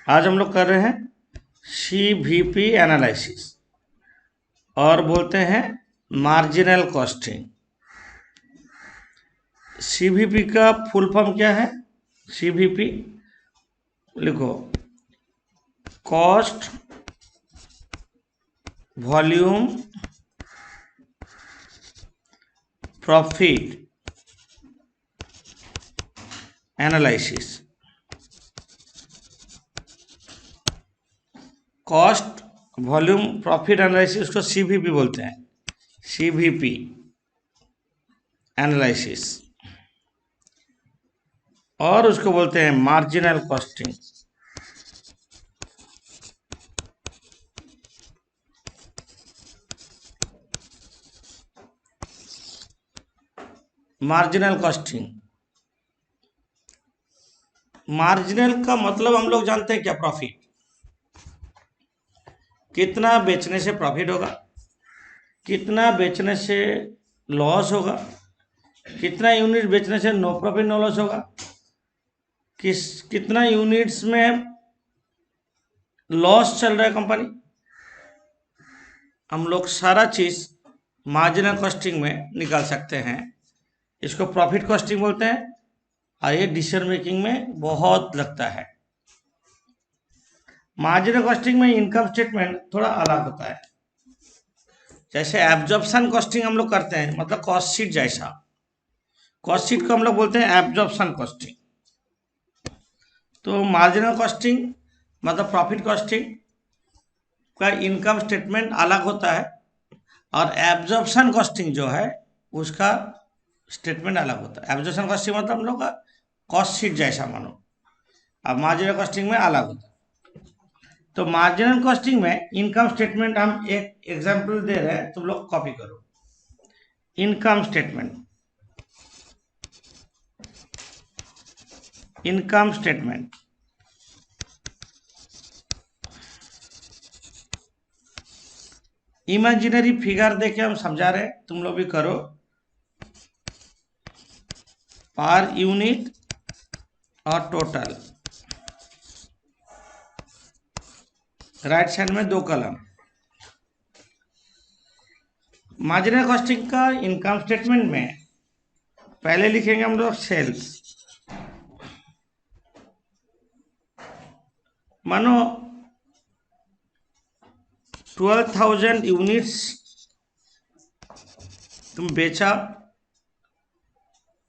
आज हम लोग कर रहे हैं सीवीपी एनालिसिस और बोलते हैं मार्जिनल कॉस्टिंग। सीवीपी का फुल फॉर्म क्या है? सीवीपी लिखो, cost volume profit analysis. Cost volume profit analysis को सीवीपी बोलते हैं, सीवीपी एनालिसिस, और उसको बोलते हैं marginal costing. Marginal costing, marginal का मतलब हम लोग जानते हैं क्या? प्रॉफिट। कितना बेचने से प्रॉफिट होगा, कितना बेचने से लॉस होगा, कितना यूनिट बेचने से नो प्रॉफिट नो लॉस होगा, कितना यूनिट्स में लॉस चल रहा है कंपनी। हम लोग सारा चीज मार्जिनल कॉस्टिंग में निकाल सकते हैं। इसको प्रॉफिट कॉस्टिंग बोलते हैं और ये डिसीजन मेकिंग में बहुत लगता है। मार्जिनल कॉस्टिंग में इनकम स्टेटमेंट थोड़ा अलग होता है। जैसे एब्जॉर्प्शन कॉस्टिंग हम लोग करते हैं, मतलब कॉस्ट शीट जैसा। कॉस्ट शीट को हम लोग बोलते हैं एब्जॉर्प्शन कॉस्टिंग। तो मार्जिनल कॉस्टिंग मतलब प्रॉफिट कॉस्टिंग का इनकम स्टेटमेंट अलग होता है और एब्जॉर्प्शन कॉस्टिंग जो है उसका स्टेटमेंट अलग होता है। एब्जॉर्प्शन कॉस्टिंग मतलब हम लोग का कॉस्ट शीट जैसा मानो, अब मार्जिनल कॉस्टिंग में अलग होता है। तो मार्जिनल कॉस्टिंग में इनकम स्टेटमेंट हम एक एग्जांपल दे रहे हैं, तुम लोग कॉपी करो। Income statement, income statement imaginary figure देके हम समझा रहे हैं, तुम लोग भी करो। पर यूनिट और टोटल, राइट साइड में 2 कॉलम। मार्जिनल कॉस्टिंग का इनकम स्टेटमेंट में पहले लिखेंगे हम लोग सेल्स। मानो 12,000 यूनिट्स तुम बेचा,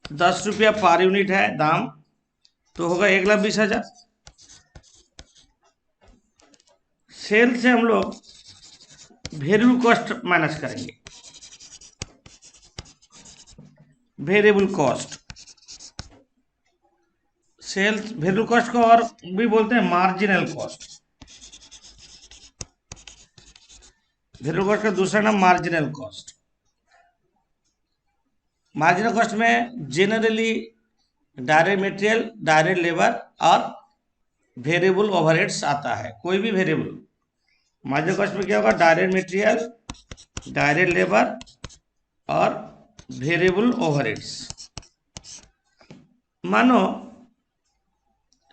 10 रुपया पर यूनिट है दाम, तो होगा 1,20,000। सेल से हम लोग वेरिएबल कॉस्ट माइनस करेंगे, variable cost. Sales variable cost को और भी बोलते हैं मार्जिनल कॉस्ट। वेरिएबल कॉस्ट का दूसरा नाम मार्जिनल कॉस्ट। मार्जिनल कॉस्ट में generally direct material, direct labour और वेरिएबल ओवरहेड्स आता है। कोई भी वेरिएबल मार्जिनल कॉस्ट में क्या होगा? डायरेक्ट मटेरियल, डायरेक्ट लेबर और वेरिएबल ओवरहेड्स। मानो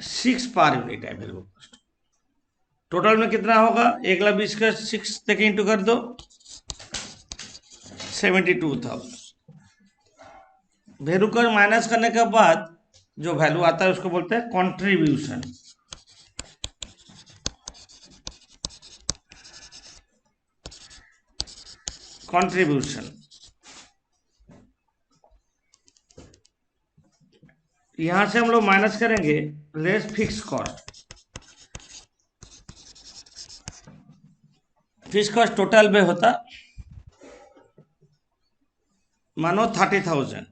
6 पर यूनिट है वेरिएबल कॉस्ट। टोटल में कितना होगा? 1,20,000 का 6 तक इंटू कर दो, 72,000। वैल्यू को माइनस करने के बाद जो वैल्यू आता है उसको बोलते हैं कंट्रीब्यूशन। कंट्रीब्यूशन, यहां से हम लोग माइनस करेंगे less fix cost. Fix cost total में होता मानो 30,000,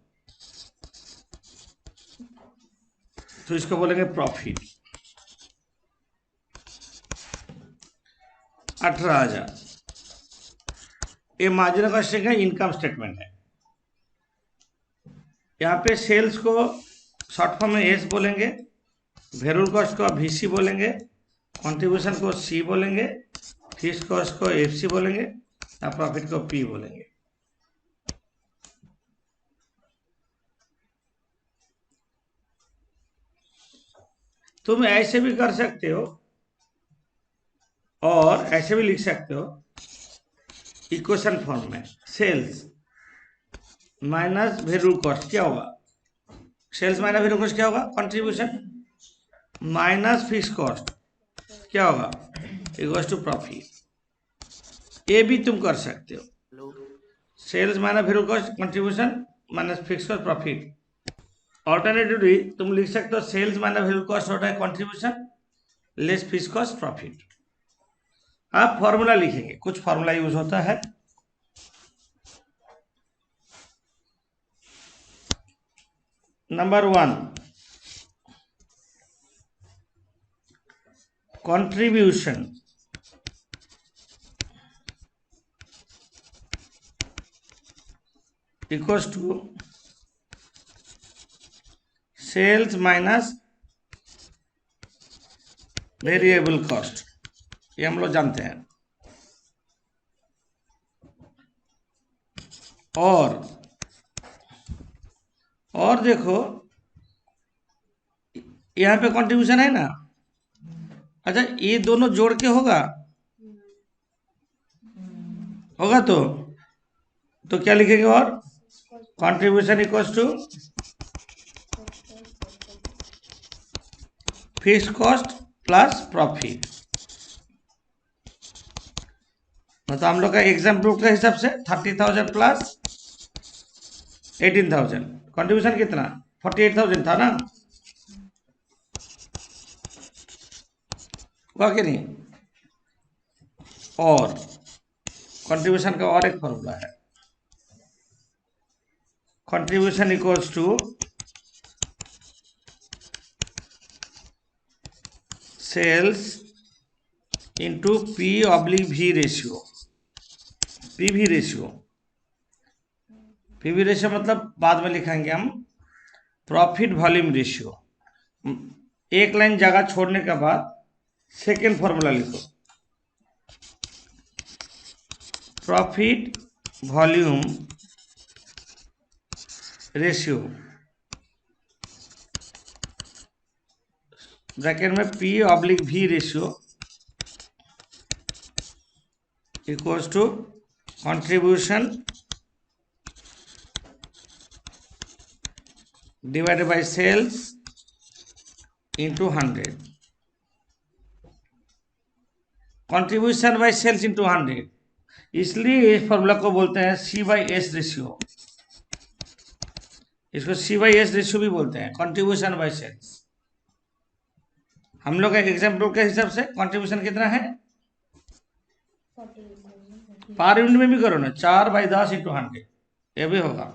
तो इसको बोलेंगे प्रॉफिट। 18,000 ये मार्जिनल कॉस्टिंग का इनकम स्टेटमेंट है। यहाँ पे सेल्स को शॉर्ट फॉर्म में एस बोलेंगे, वेरिएबल कॉस्ट को वीसी बोलेंगे, कंट्रीब्यूशन को सी बोलेंगे, फिक्स कॉस्ट को एफसी बोलेंगे और प्रॉफिट को पी बोलेंगे। तुम ऐसे भी कर सकते हो और ऐसे भी लिख सकते हो इक्वेशन फॉर्म में, सेल्स माइनस वेरिएबल कॉस्ट क्या होगा, सेल्स माइनस वेरिएबल कॉस्ट क्या होगा, कंट्रीब्यूशन माइनस फिक्स कॉस्ट क्या होगा, इक्वल्स टू प्रॉफिट। ये भी तुम कर सकते हो, sales minus variable cost contribution minus fix cost profit. Alternatively तुम लिख सकते हो सेल्स माइनस वेरिएबल कॉस्ट होता है contribution less fix cost profit. आप फॉर्मूला लिखेंगे, कुछ फॉर्मूला यूज होता है। Number 1, contribution equals to sales minus variable cost, ये हम लोग जानते हैं। और देखो यहाँ पे कंट्रीब्यूशन है ना, अच्छा ये दोनों जोड़ के होगा तो क्या लिखेंगे, और contribution equals to fixed cost plus profit. मतलब हम लोग का एग्जाम प्रूफ के हिसाब से 30,000 प्लस 18,000, कंट्रीब्यूशन कितना 48,000 था ना, हुआ कि नहीं। और कंट्रीब्यूशन का और एक फॉर्मूला है, contribution equals to sales into P/V ratio. PV ratio मतलब बाद में लिखेंगे हम प्रॉफिट वॉल्यूम रेशियो। एक लाइन जगह छोड़ने के बाद सेकेंड फॉर्मूला लिखो, प्रॉफिट वॉल्यूम रेशियो ब्रैकेट में P/V ratio equals to contribution divided by sales into 100, contribution by sales into 100, इसलिए इस फॉर्मूला को बोलते हैं C/S रेशियो। इसको C/S रेशियो भी बोलते हैं, कंट्रीब्यूशन बाय सेल्स। हम लोग का एग्जाम्पल के हिसाब से कंट्रीब्यूशन कितना है, पर यूनिट में भी करो ना, 4/10 इंटू 100, ये भी होगा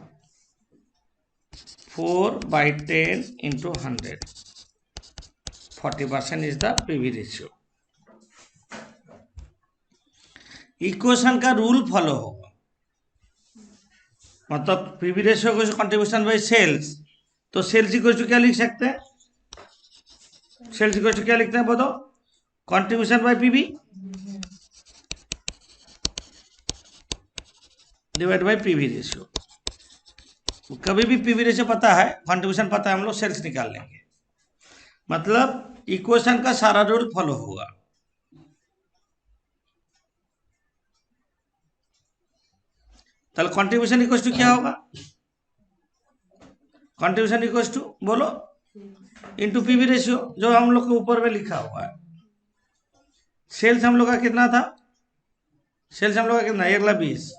4/10 into 100, 40% is the PV ratio. Equation का रूल फॉलो होगा, मतलब पीवी रेशियो को कंट्रीब्यूशन बाय सेल्स, तो सेल्स इक्वल टू क्या लिख सकते हैं, सेल्स इक्वल टू क्या लिखते हैं बताओ, contribution by PV divide by PV ratio. कभी भी पीवी रेशियो पता है, कंट्रीब्यूशन पता है, हम लोग सेल्स निकाल लेंगे। मतलब इक्वेशन का सारा रूल फॉलो होगा। तो कंट्रीब्यूशन इक्वल टू क्या होगा, कंट्रीब्यूशन इक्वल टू बोलो इंटू पीवी रेशियो, जो हम लोग के ऊपर में लिखा हुआ है। सेल्स हम लोग का कितना था, सेल्स हम लोग का कितना 1,20,000,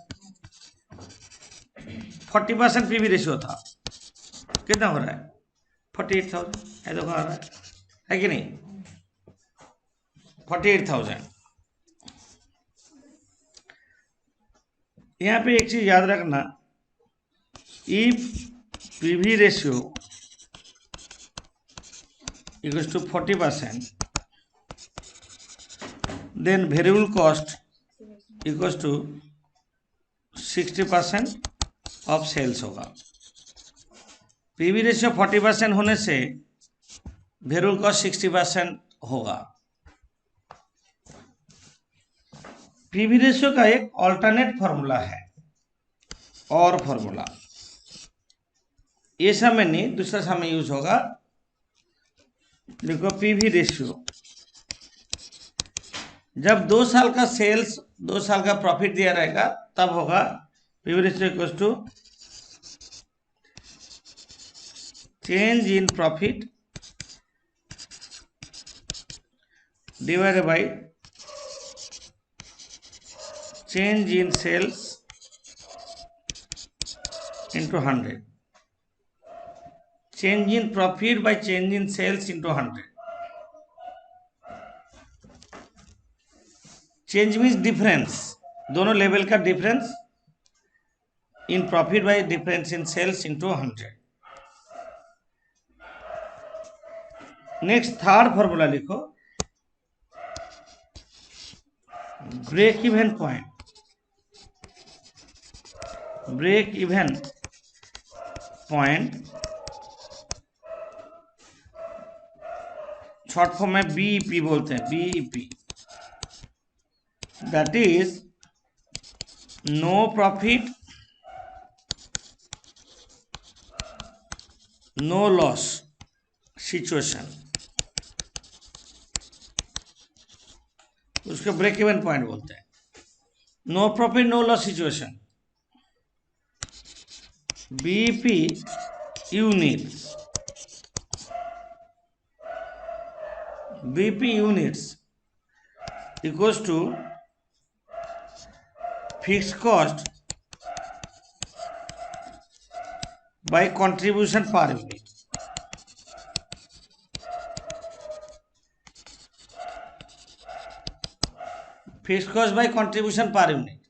40% पीवी रेशियो था, कितना हो रहा है 48,000, है तो आ रहा है कि नहीं, 48,000। यहाँ पे एक चीज याद रखना, if PV ratio equals to 40%, then variable cost equals to 60% of sales होगा। पीवी रेशियो 40% होने से वेरिएबल कॉस्ट 60% होगा। पीवी रेशियो का एक ऑल्टरनेट फॉर्मूला है, और फॉर्मूला ये समय नहीं, दूसरा समय यूज होगा। देखो पीवी रेशियो जब 2 साल का सेल्स 2 साल का प्रॉफिट दिया रहेगा तब होगा PV ratio equals to change in profit divided by change in sales into 100. Change in profit by change in sales into 100. Change means difference. दोनों लेवल का difference in profit by difference in sales into 100. Next third formula लिखो, break even point. Break even point short form में BEP बोलते हैं. BEP that is no profit no loss situation. उसको break even point बोलते हैं. No profit no loss situation. BEP units. BP units equals to fixed cost by contribution per unit. Fixed cost by contribution per unit.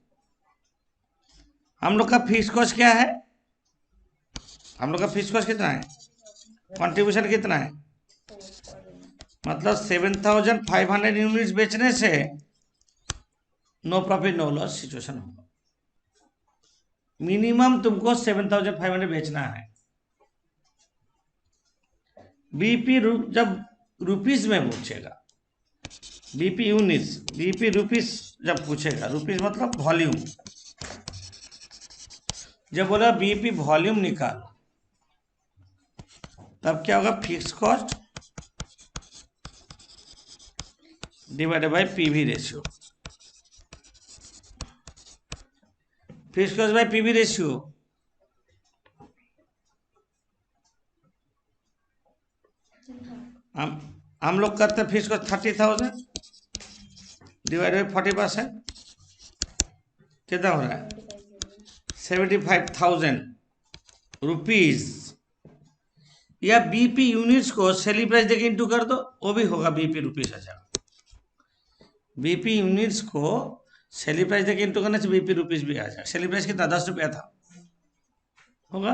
हम लोग का fixed cost क्या है? हम लोग का फिक्स्ड कॉस्ट कितना है? कंट्रीब्यूशन कितना है? मतलब 7,500 यूनिट्स बेचने से no profit no loss situation होगा. मिनिमम तुमको 7,500 बेचना है. बीपी जब रुपीस में पूछेगा, बीपी यूनिट्स, बीपी रुपीस जब पूछेगा, रुपीस मतलब वॉल्यूम. जब बोला बीपी वॉल्यूम निकाल, तब क्या होगा? Fix cost divided bye PV ratio. Fix cost by PV ratio. हम लोग करते हैं फिक्स कॉस्ट 30,000 डिवाइडेड बाय 40%. कितना हो रहा है? 75,000 रुपीज. या बीपी यूनिट्स को सेलिंग प्राइस देके इंटू कर दो, वो भी होगा बीपी रुपीज आ जाएगा. बीपी यूनिट्स को सेलिंग प्राइस देके इंटू करने से बीपी रुपीज भी आ जाएगा. सेलिंग प्राइस कितना? 10 रुपया था, होगा.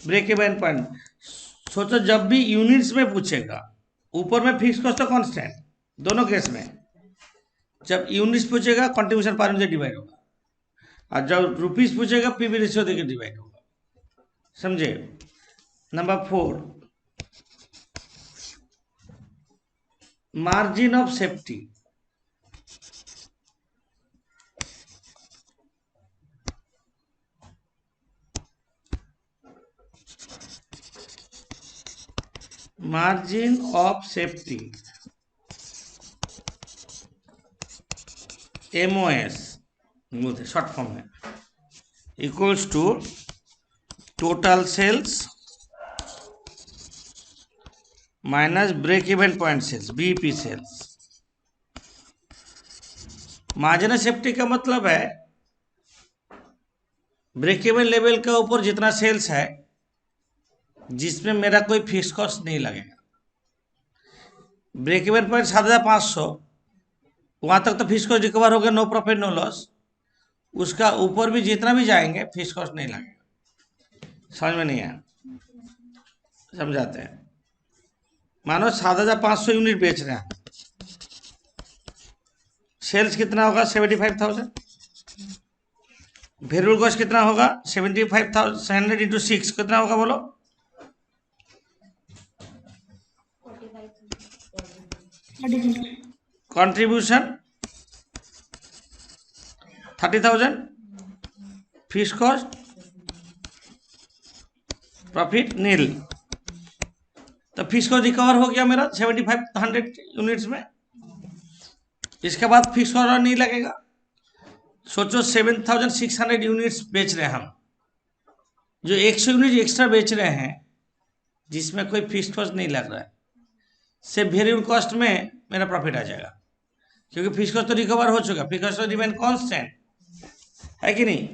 ब्रेक इवन पॉइंट सोचो, जब भी यूनिट्स में पूछेगा, ऊपर में फिक्स कॉस्ट तो कांस्टेंट दोनों केस में. जब यूनिट्स पूछेगा कंट्रीब्यूशन पर यूनिट डिवाइड होगा, और जब रुपीस पूछेगा पीवी रेशियो देके डिवाइड होगा. समझे? Number 4, margin of safety. Margin of safety MOS बोलते शॉर्ट फॉर्म में, equals to total sales minus break even point sales, BEP sales. Margin of safety का मतलब है ब्रेक इवन लेवल के ऊपर जितना सेल्स है जिसमें मेरा कोई फिक्स कॉस्ट नहीं लगेगा. ब्रेक इवन पॉइंट 7,500, वहां तक तो फिक्स कॉस्ट रिकवर हो गया, नो प्रॉफिट नो लॉस. उसका ऊपर भी जितना भी जाएंगे फिक्स कॉस्ट नहीं लगेगा. समझ में नहीं आया? समझाते हैं. मानो 7,500 यूनिट बेच रहे हैं, सेल्स कितना होगा? 75,000. वेरिएबल कॉस्ट कितना होगा? 75,100 इंटू 6 कितना होगा बोलो? 45,000. कंट्रीब्यूशन 30,000. फिक्स कॉस्ट प्रॉफिट नील. तो फिक्स कॉस्ट रिकवर हो गया मेरा 7,500 यूनिट्स में. इसके बाद फिक्स कॉस्ट नहीं लगेगा। सोचो 7,600 यूनिट्स बेच रहे हैं हम, जो 100 यूनिट एक्स्ट्रा बेच रहे हैं जिसमें कोई फिक्स कॉस्ट नहीं लग रहा है, से वेरिएबल कॉस्ट में मेरा प्रॉफिट आ जाएगा, क्योंकि फिक्स कॉस्ट तो रिकवर हो चुका, फिक्स कॉस्ट तो रिमेन कांस्टेंट है कि नहीं।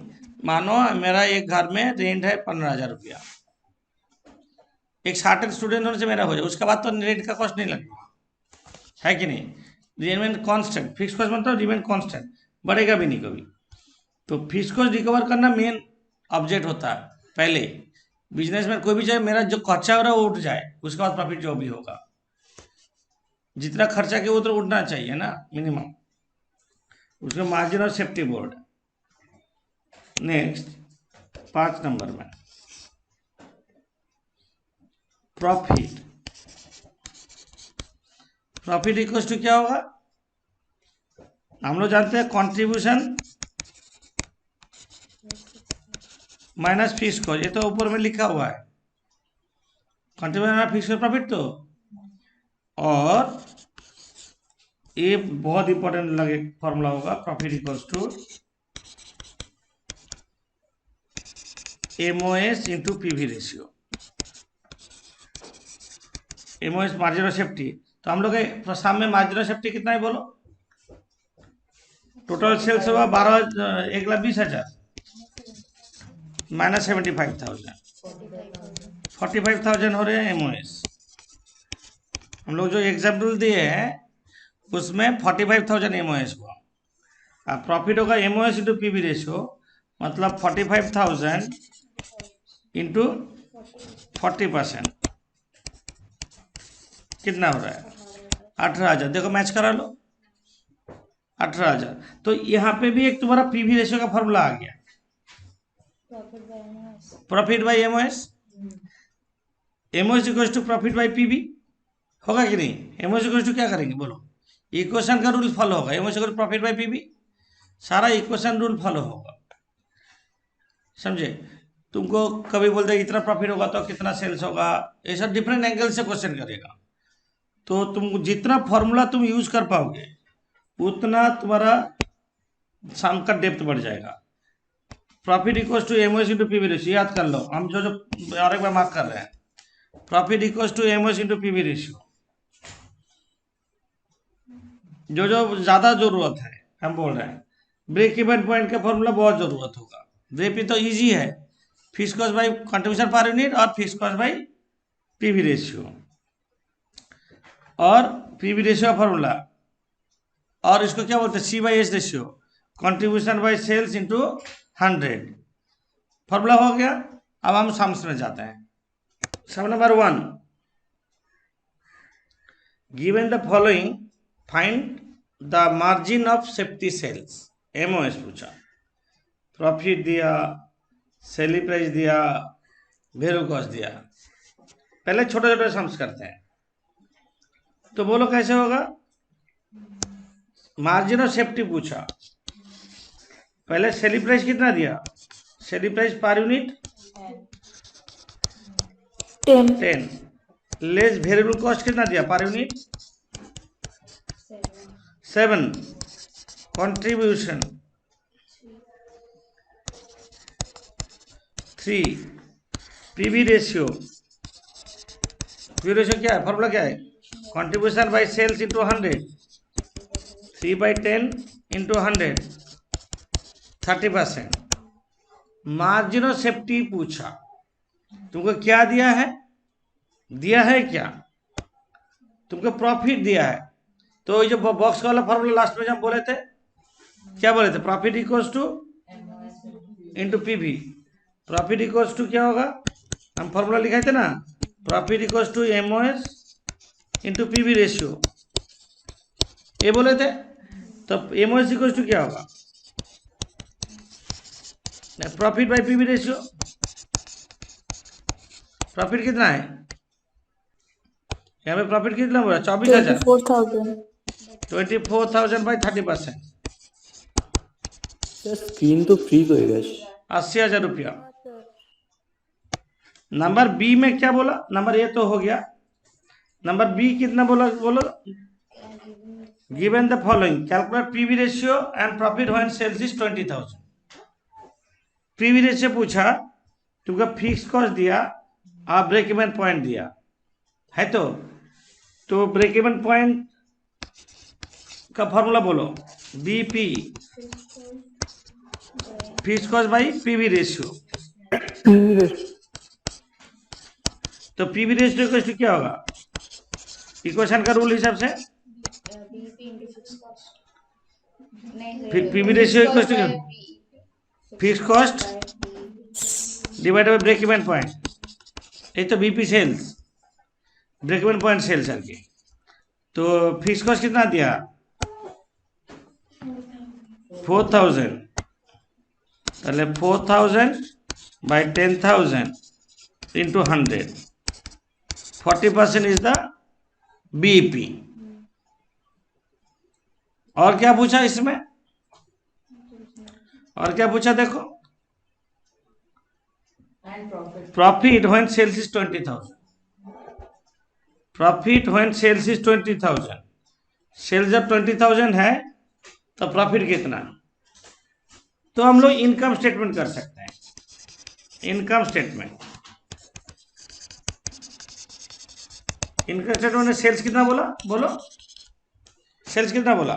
मानो मेरा एक घर में रेंट है 15,000 रुपया, एक 60 स्टूडेंट होने से मेरा हो जाए, उसके बाद तो रेंट का कॉस्ट नहीं लगेगा, है कि नहीं। रिमेन कांस्टेंट, फिक्स कॉस्ट मतलब रिमेन कांस्टेंट, बढ़ेगा भी नहीं कभी। तो फिक्स कॉस्ट रिकवर करना मेन ऑब्जेक्ट होता है। पहले बिजनेस में कोई भी चाहे मेरा जो खर्चा हो रहा है वो उठ जाए, उसके बाद प्रॉफिट जो भी होगा, जितना खर्चा किया उतना उठना चाहिए ना मिनिमम, उसका मार्जिन और सेफ्टी बोर्ड। नेक्स्ट 5 नंबर में प्रॉफिट। प्रॉफिट इक्वल टू क्या होगा, हम लोग जानते हैं कंट्रीब्यूशन माइनस फिक्स कॉस्ट, ये तो ऊपर में लिखा हुआ है, contribution minus fix cost profit. तो और ये बहुत इंपॉर्टेंट लगे फॉर्मूला होगा, profit equals to MOS into PV ratio. MOS margin of safety, तो हम लोग के सामने मार्जिन ऑफ सेफ्टी कितना है बोलो। टोटल सेल्स होगा 1,20,000 माइनस 75,000, 45,000 हो रहे हैं एमओएस। हम लोग जो एग्जाम्पल दिए हैं उसमें 45,000 एमओएस हुआ। अब प्रॉफिट होगा एमओएस इंटू पीवी रेशियो, मतलब 45,000 इंटू 40%, कितना हो रहा है 18,000। देखो मैच करा लो 18,000। तो यहाँ पे भी एक तुम्हारा पीवी रेशियो का फॉर्मूला आ गया, profit by MOS. MOS equals to profit by PV होगा कि नहीं। एमओएस इक्वल्स टू क्या करेंगे बोलो, इक्वेशन का रूल फॉलो होगा, MOS equal profit by PV, सारा इक्वेशन रूल फॉलो होगा, समझे। तुमको कभी बोलते इतना प्रॉफिट होगा तो कितना सेल्स होगा, ये सब डिफरेंट एंगल से क्वेश्चन करेगा। तो तुम जितना फॉर्मूला तुम यूज कर पाओगे उतना तुम्हारा सम का डेप्थ बढ़ जाएगा। Profit equals to MOS into PV ratio, याद कर लो, हम जो और एक बार मार्क कर रहे हैं, profit equals to MOS into PV ratio. जो जो ज्यादा जरूरत है हम बोल रहे हैं, ब्रेक इवन पॉइंट का फॉर्मूला बहुत जरूरत होगा। ब्रेक तो इजी है, फिक्स कॉस्ट बाई कंट्रीब्यूशन पर यूनिट और fix cost by PV ratio, और पीवी रेशियो का फॉर्मूला, और इसको क्या बोलते हैं C by S ratio, contribution by sales into 100। Formula हो गया। अब हम सम्स में जाते हैं। Sum number 1, given the following find the margin of safety sales. MOS पूछा, प्रॉफिट दिया, सेलिंग प्राइस दिया, वेरिएबल कॉस्ट दिया। पहले छोटे छोटे सम्स करते हैं, तो बोलो कैसे होगा। मार्जिन ऑफ सेफ्टी पूछा, पहले सेलिंग प्राइस कितना दिया, selling price per unit 10, less variable cost कितना दिया per unit 7, contribution 3, PV ratio, PV ratio क्या है, फॉर्मूला क्या है, contribution by sales into 100, 3/10 into 100, 30%। Margin of safety पूछा, तुमको क्या दिया है, दिया है क्या, तुमको प्रॉफिट दिया है। तो ये जो बॉक्स वाला फॉर्मूला लास्ट में जब बोले थे, क्या बोले थे, profit equals to into PV. Profit equals to क्या होगा, हम फॉर्मूला लिखाए थे ना, profit equals to MOS into PV ratio, ये बोले थे। तो एमओएस इक्वल्स टू क्या होगा, profit by PV ratio. Profit कितना है यहाँ पे, प्रॉफिट कितना बोला 24,000, 24,000 बाई 30%, स्क्रीन तो फ्रीज होएगा 80,000 रुपया। नंबर बी में क्या बोला, नंबर ए तो हो गया, नंबर बी कितना बोला बोलो, given the following, calculate PV ratio and profit when sales is 20,000। PV ratio पूछा, तुमको फिक्स कॉस्ट दिया और ब्रेक इवन पॉइंट दिया है, तो ब्रेक इवन पॉइंट का फॉर्मूला बोलो, BP fix cost by PV ratio. तो पीवी रेशियो क्या होगा, इक्वेशन का रूल हिसाब से PV ratio equal to fix cost divided by break even point, ये तो BP sales, break even point sales है। तो फिक्स कॉस्ट कितना दिया, 4,000, তাহলে 4,000 by 10,000 into 100, 40% is the BEP। और क्या पूछा इसमें, और क्या पूछा देखो, profit when sales is 20,000, profit when sales is 20,000, sales जब 20,000 है तो प्रॉफिट कितना। तो हम लोग इनकम स्टेटमेंट कर सकते हैं, इनकम स्टेटमेंट, इनकम स्टेटमेंट में सेल्स कितना बोला, बोलो सेल्स कितना बोला,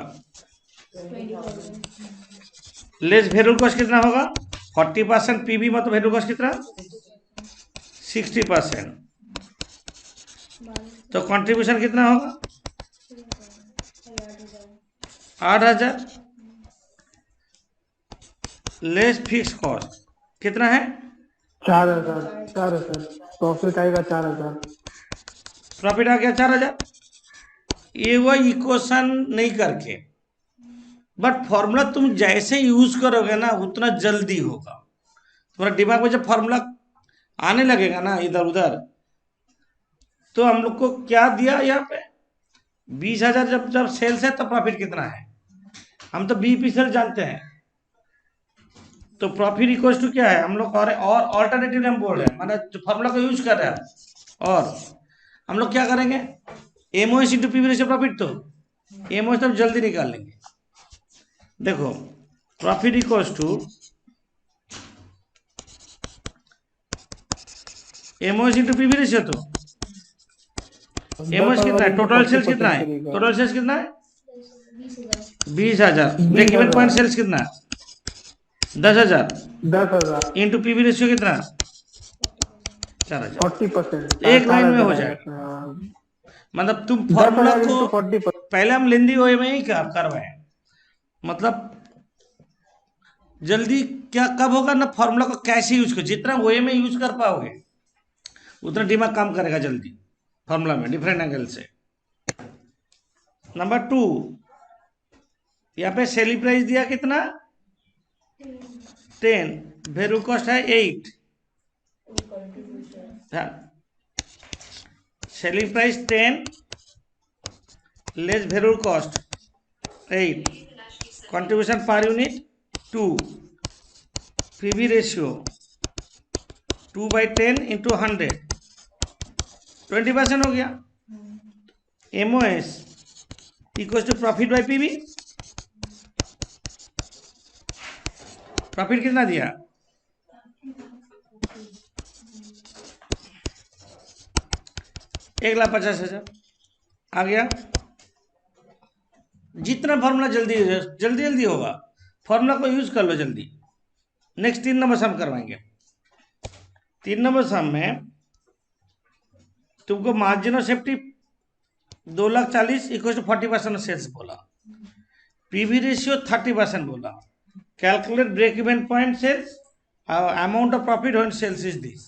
लेस वेरिएबल कॉस्ट कितना होगा, 40% पीवी, मतलब वेरिएबल कॉस्ट कितना 60%, तो कंट्रीब्यूशन कितना होगा 8,000, लेस फिक्स कॉस्ट कितना है 4,000, प्रॉफिट आएगा 4,000। प्रॉफिट आ गया 4,000। ये वो इक्वेशन नहीं करके, बट फॉर्मूला तुम जैसे यूज करोगे ना उतना जल्दी होगा तुम्हारा दिमाग में। जब फॉर्मूला आने लगेगा ना इधर उधर, तो हम लोग को क्या दिया यहाँ पे 20,000, जब सेल्स है तो प्रॉफिट कितना है, हम तो बीपी सेल जानते हैं। तो प्रॉफिट इक्वल टू क्या है हम लोग, और ऑल्टरनेटिव हम बोल रहे हैं, माना जो फॉर्मूला को यूज कर रहे हैं। और हम लोग क्या करेंगे, MOS into PV ratio profit, तो एमओएस तो हम जल्दी निकाल लेंगे। देखो profit equal to MOS into PV ratio, तो एमओएस कितना है, टोटल सेल्स कितना है, टोटल सेल्स कितना है 20,000, ब्रेक इवन पॉइंट सेल्स कितना है 10,000 इंटू पीवी रेशियो कितना 4,000, 40%, एक लाइन में हो जाएगा। मतलब तुम फॉर्मूला को 40%, पहले हम लेंदी वे में ही करवाए, मतलब जल्दी क्या कब होगा ना, फॉर्मूला को कैसे यूज करो, जितना वे में यूज कर पाओगे उतना दिमाग काम करेगा जल्दी फॉर्मूला में, डिफरेंट एंगल से। नंबर 2, यहाँ पे सेलिंग प्राइस दिया कितना 10, वेरिएबल कॉस्ट है 8, selling price 10 less variable cost 8, contribution पर यूनिट 2, पीवी रेशियो 2/10 इंटू 100, 20% हो गया। MOS equal to profit by PV, profit कितना दिया 1,50,000 आ गया। जितना फॉर्मूला जल्दी होगा, फॉर्मूला को यूज कर लो जल्दी। नेक्स्ट 3 नंबर सम करवाएंगे। 3 नंबर सम में तुमको margin of safety 2,40,000 equal to 40% of sales बोला, पीवी रेशियो 30% बोला, calculate break even point sales, amount of profit when sales is this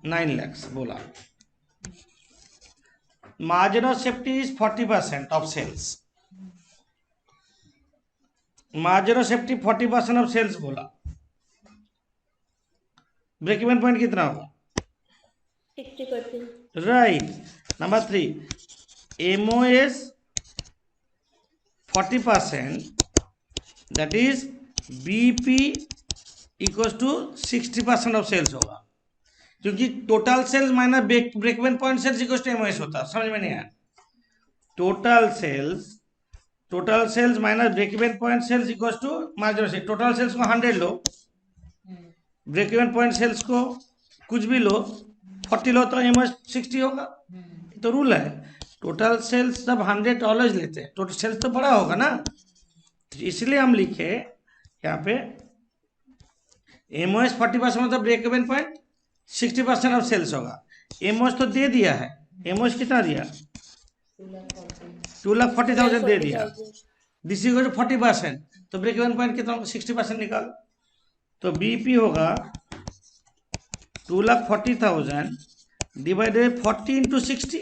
9 lakhs बोला। Margin of safety is 40% of sales, margin of safety 40% of sales बोला, break even point कितना होगा 60%, right. Number 3, MOS 40%, that is BP equal to 60% of sales होगा, क्योंकि total sales minus break even point sales equal to MOS होता है। समझ में नहीं आया, total sales total sales minus break even point sales equal to marginal sales. Total sales को 100 लो, ब्रेक इवन पॉइंट सेल्स को कुछ भी लो, 40 लो तो एमओएस 60 होगा। तो रूल है, टोटल सेल्स जब 100 ऑलवेज लेते हैं, टोटल सेल्स तो बड़ा होगा ना, तो इसलिए हम लिखे यहाँ पे एमओएस 40% मतलब break even point 60% of sales होगा। एमओएस तो दे दिया है, एमओएस कितना दिया, 2,40,000 दे दिया, दिस इज 40%, तो ब्रेक इवन पॉइंट कितना होगा, 60% निकालो। तो बीपी होगा 2,40,000 divided 40 into 60,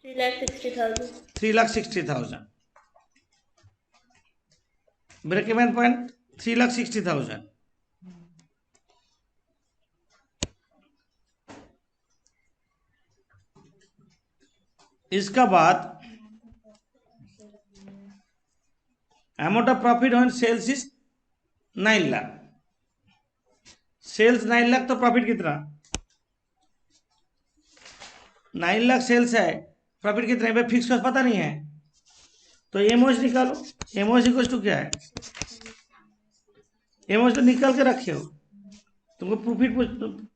3,60,000. 3,60,000। Break even point 3,60,000। इसका बाद amount of profit on sales is 9 lakh. Sales 9 lakh तो प्रॉफिट कितना, 9 लाख सेल्स है, प्रॉफिट कितना है, फिक्स कॉस्ट पता नहीं है, तो एमओएस निकालो। एमओएस इक्वल टू क्या है, एमओएस तो निकाल के रखे हो, तुमको प्रॉफिट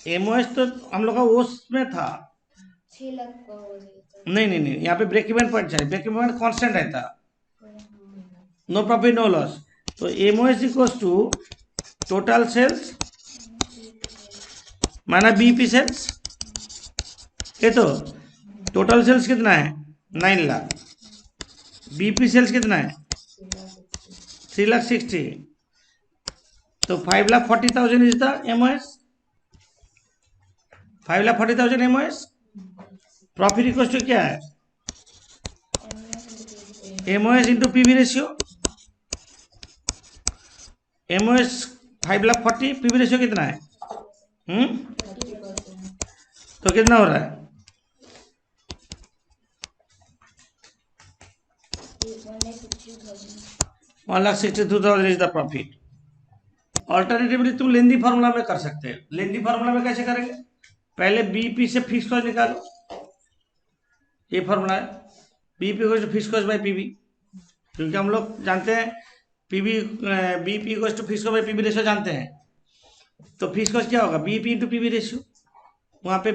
एमओएस तो हम लोग का उसमें था, 6 लाख का हो जाएगा. नहीं, यहाँ पे ब्रेक इवन पॉइंट चाहिए, ब्रेक इवन पॉइंट कांस्टेंट रहता, नो प्रॉफिट नो लॉस। तो MOS equals to total sales माना बीपी सेल्स, ये तो टोटल सेल्स कितना है 9 लाख, बीपी सेल्स कितना है 3,60,000, तो 5,40,000 is the MOS, 5,40,000 MOS. Profit equals to क्या है, MOS into PV ratio, MOS 5,40,000, PV ratio कितना है, तो कितना हो रहा है, 1,62,000 इज द प्रॉफिट। ऑल्टरनेटिवली तुम लेंदी फार्मूला में कर सकते हैं। लेंदी फार्मूला में कैसे करेंगे, पहले बीपी से फिक्स कॉस्ट निकालो, ये फार्मूला है, बीपी को फिक्स कॉस्ट बाय पीवी, क्योंकि हम लोग जानते हैं पीवी बीपी को fix cost by PV ratio जानते हैं, तो फिक्स कॉस्ट क्या होगा, बीपी इंटू पीवी रेशियो, वहाँ पे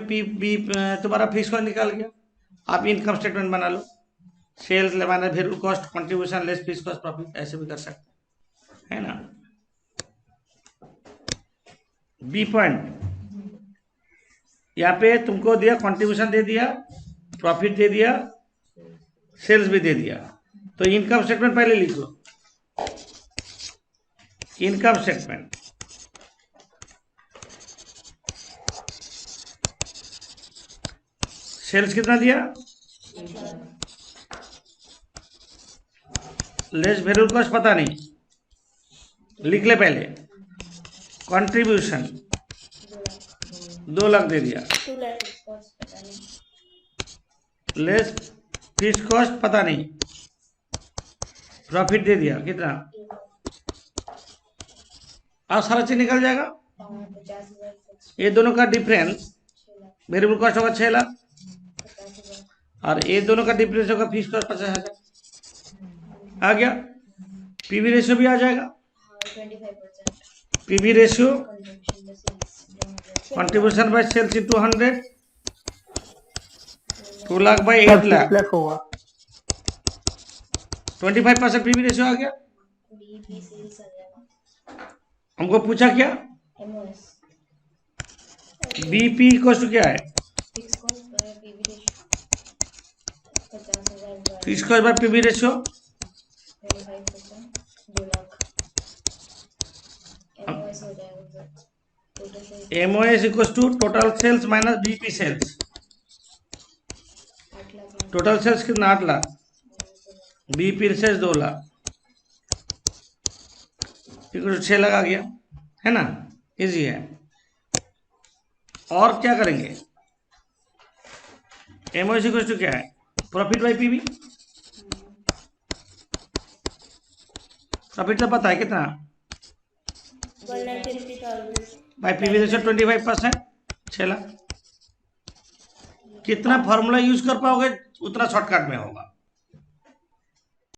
तुम्हारा फिक्स कॉस्ट निकाल गया। आप इनकम स्टेटमेंट बना लो, सेल्स लेवाना variable cost contribution less fix cost profit, ऐसे भी कर सकते हैं, है ना। बी पॉइंट, यहाँ पे तुमको दिया कंट्रीब्यूशन दे दिया, प्रॉफिट दे दिया, सेल्स भी दे दिया, तो इनकम स्टेटमेंट पहले लिख लो। इनकम स्टेटमेंट सेल्स कितना दिया, लेस वेरिएबल कॉस्ट पता नहीं, लिख ले पहले। कंट्रीब्यूशन 2 लाख दे दिया, 2 लाख कॉस्ट पता नहीं, लेस फिक्स कॉस्ट पता नहीं, प्रॉफिट दे दिया कितना, अब सारा चीज निकल जाएगा। 50,000 ये दोनों का डिफरेंस वेरिएबल कॉस्ट होगा 6 लाख, 50,000 और ये दोनों का डिफरेंस होगा फिक्स कॉस्ट 50,000, आ गया। पीवी रेशियो भी आ जाएगा, 25% PV ratio contribution by sales, contribution by sales into 100, 2 lakh by 8 6 lakh, lakh होगा, 25% पीवी रेशियो आ गया। बीपी सेल्स आ जाएगा, हमको पूछा क्या, एमओएस बीपी इक्वल क्या है, fix cost by PV ratio, 50,000 by fix cost by PV ratio, 25%, 2 lakh, MOS हो जाएगा total sales MOS equal to total sales minus BP sales, 8 lakh, total sales कितना 8 lakh, BP sales 2 lakh, equal 6 lakh आ गया, है ना, इजी है। और क्या करेंगे, एमओएस इक्वल टू क्या है, प्रॉफिट बाय पीवी, प्रॉफिट तो पता है कितना, 1,50,000 बाय पीवी रेशियो 25%, 6 लाख, कितना फॉर्मूला यूज कर पाओगे उतना शॉर्टकट में होगा।